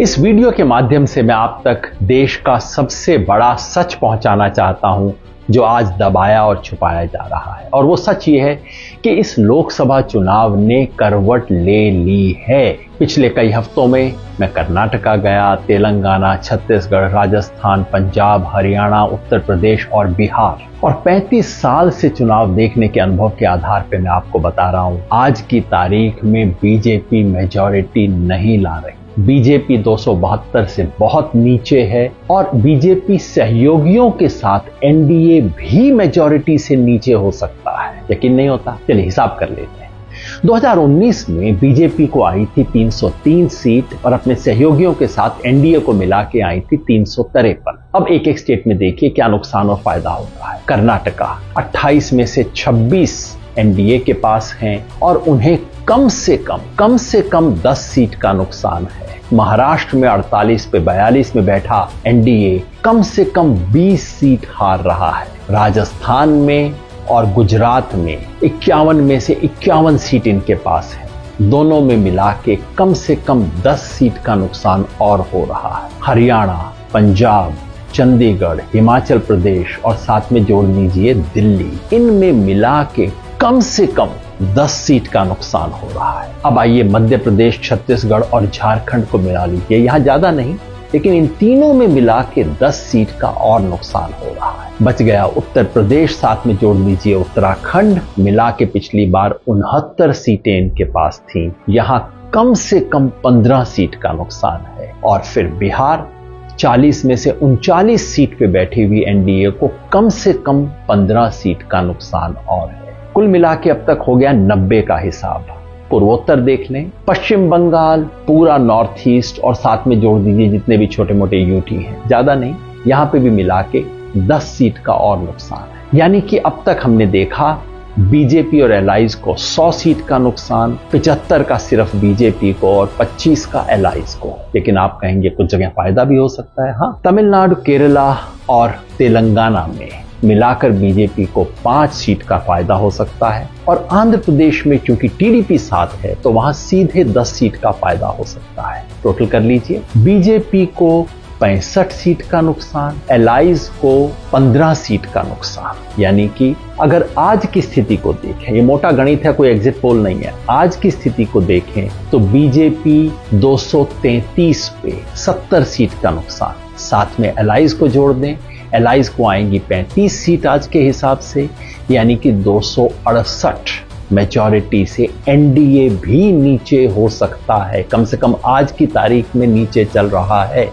इस वीडियो के माध्यम से मैं आप तक देश का सबसे बड़ा सच पहुंचाना चाहता हूं जो आज दबाया और छुपाया जा रहा है। और वो सच ये है कि इस लोकसभा चुनाव ने करवट ले ली है। पिछले कई हफ्तों में मैं कर्नाटका गया, तेलंगाना, छत्तीसगढ़, राजस्थान, पंजाब, हरियाणा, उत्तर प्रदेश और बिहार, और 35 साल से चुनाव देखने के अनुभव के आधार पर मैं आपको बता रहा हूं, आज की तारीख में बीजेपी मेजॉरिटी नहीं ला रही। बीजेपी 272 से बहुत नीचे है और बीजेपी सहयोगियों के साथ एनडीए भी मेजॉरिटी से नीचे हो सकता है। यकीन नहीं होता? चलिए हिसाब कर लेते हैं। 2019 में बीजेपी को आई थी 303 सीट और अपने सहयोगियों के साथ एनडीए को मिला के आई थी 353। अब एक एक स्टेट में देखिए क्या नुकसान और फायदा होता है। कर्नाटका 28 में से 26 एनडीए के पास हैं और उन्हें कम से कम 10 सीट का नुकसान है। महाराष्ट्र में 48 पे 42 में बैठा एनडीए कम से कम 20 सीट हार रहा है। राजस्थान में और गुजरात में 51 में से 51 सीट इनके पास है। दोनों में मिला के कम से कम 10 सीट का नुकसान और हो रहा है। हरियाणा, पंजाब, चंडीगढ़, हिमाचल प्रदेश और साथ में जोड़ लीजिए दिल्ली, इनमें मिला के कम से कम 10 सीट का नुकसान हो रहा है। अब आइए मध्य प्रदेश, छत्तीसगढ़ और झारखंड को मिला लीजिए। यहां ज्यादा नहीं, लेकिन इन तीनों में मिला के 10 सीट का और नुकसान हो रहा है। बच गया उत्तर प्रदेश, साथ में जोड़ लीजिए उत्तराखंड, मिला के पिछली बार 69 सीटें इनके पास थीं। यहां कम से कम 15 सीट का नुकसान है। और फिर बिहार 40 में से 39 सीट पे बैठी हुई एनडीए को कम से कम 15 सीट का नुकसान और है। कुल मिला के अब तक हो गया 90 का हिसाब। पूर्वोत्तर देख लें, पश्चिम बंगाल, पूरा नॉर्थ ईस्ट और साथ में जोड़ दीजिए जितने भी छोटे मोटे यूटी हैं, ज्यादा नहीं, यहां पे भी मिला के 10 सीट का और नुकसान है। यानी कि अब तक हमने देखा बीजेपी और एलाइज को 100 सीट का नुकसान, 75 का सिर्फ बीजेपी को और 25 का एलाइज को। लेकिन आप कहेंगे कुछ जगह फायदा भी हो सकता है। हाँ, तमिलनाडु, केरला और तेलंगाना में मिलाकर बीजेपी को 5 सीट का फायदा हो सकता है। और आंध्र प्रदेश में चूंकि टीडीपी साथ है तो वहां सीधे 10 सीट का फायदा हो सकता है। टोटल कर लीजिए, बीजेपी को 65 सीट का नुकसान, एलाइज को 15 सीट का नुकसान। यानी कि अगर आज की स्थिति को देखें, ये मोटा गणित है, कोई एग्जिट पोल नहीं है, आज की स्थिति को देखें तो बीजेपी 233 पे 70 सीट का नुकसान, साथ में एलाइज को जोड़ दें, एलाइज को आएंगी 35 सीट आज के हिसाब से, यानी कि 268 मेजॉरिटी से एनडीए भी नीचे हो सकता है। कम से कम आज की तारीख में नीचे चल रहा है।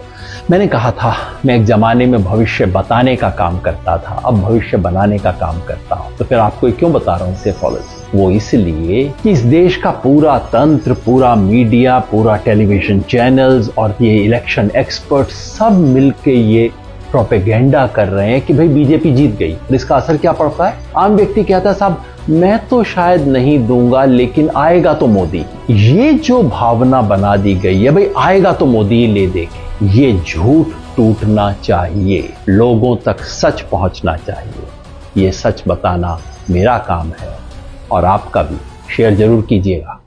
मैंने कहा था मैं एक जमाने में भविष्य बताने का काम करता था, अब भविष्य बनाने का काम करता हूं। तो फिर आपको क्यों बता रहा हूं सेफोलॉजी? वो इसलिए कि इस देश का पूरा तंत्र, पूरा मीडिया, पूरा टेलीविजन चैनल्स और ये इलेक्शन एक्सपर्ट सब मिलके ये प्रोपेगेंडा कर रहे हैं कि भाई बीजेपी जीत गई। और इसका असर क्या पड़ता है? आम व्यक्ति कहता है साहब मैं तो शायद नहीं दूंगा लेकिन आएगा तो मोदी। ये जो भावना बना दी गई है भाई आएगा तो मोदी ले देंगे, ये झूठ टूटना चाहिए। लोगों तक सच पहुंचना चाहिए। ये सच बताना मेरा काम है और आपका भी। शेयर जरूर कीजिएगा।